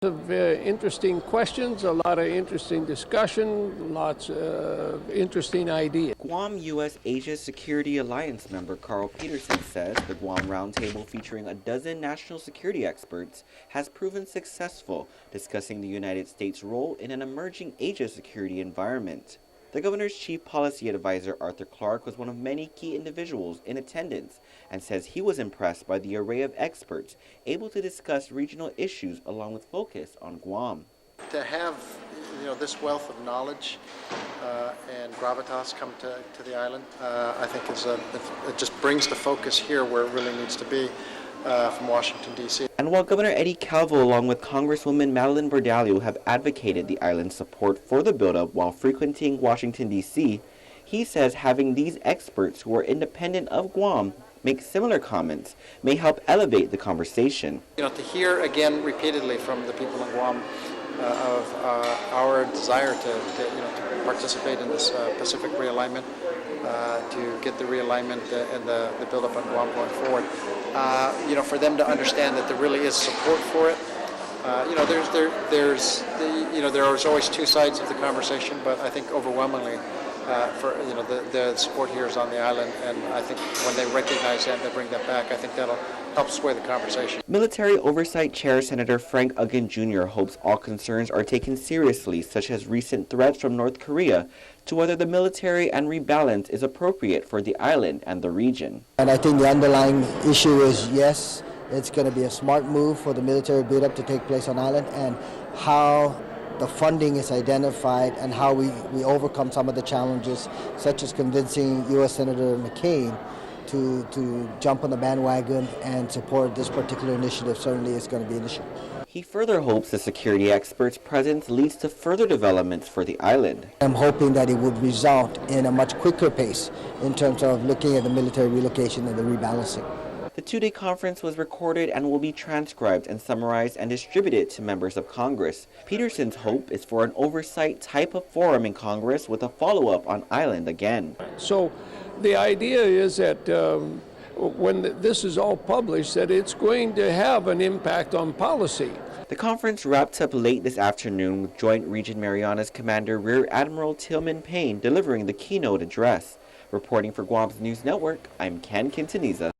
Of interesting questions, a lot of interesting discussion, lots of interesting ideas. Guam U.S. Asia Security Alliance member Carl Peterson says the Guam roundtable, featuring a dozen national security experts, has proven successful, discussing the United States' role in an emerging Asia security environment. The governor's chief policy advisor, Arthur Clark, was one of many key individuals in attendance and says he was impressed by the array of experts able to discuss regional issues along with focus on Guam. To have this wealth of knowledge and gravitas come to the island, I think it just brings the focus here where it really needs to be from Washington, D.C. And while Governor Eddie Calvo, along with Congresswoman Madeline Bordallo, have advocated the island's support for the buildup while frequenting Washington, D.C., he says having these experts who are independent of Guam make similar comments may help elevate the conversation. To hear again repeatedly from the people in Guam of our desire to participate in this Pacific realignment, to get the realignment and the buildup on Guam going forward. For them to understand that there really is support for it. There's always two sides of the conversation, but I think overwhelmingly the support here is on the island, and I think when they recognize that and they bring that back, I think that'll help sway the conversation. Military Oversight Chair Senator Frank Uggan Jr. hopes all concerns are taken seriously, such as recent threats from North Korea, to whether the military and rebalance is appropriate for the island and the region. And I think the underlying issue is, yes, it's going to be a smart move for the military build-up to take place on island, and how the funding is identified and how we overcome some of the challenges, such as convincing U.S. Senator McCain to jump on the bandwagon and support this particular initiative certainly is going to be an issue. He further hopes the security experts' presence leads to further developments for the island. I'm hoping that it would result in a much quicker pace in terms of looking at the military relocation and the rebalancing. The two-day conference was recorded and will be transcribed and summarized and distributed to members of Congress. Peterson's hope is for an oversight type of forum in Congress with a follow-up on island again. So the idea is that when this is all published, that it's going to have an impact on policy. The conference wrapped up late this afternoon with Joint Region Marianas Commander Rear Admiral Tillman Payne delivering the keynote address. Reporting for Guam's News Network, I'm Ken Quintanilla.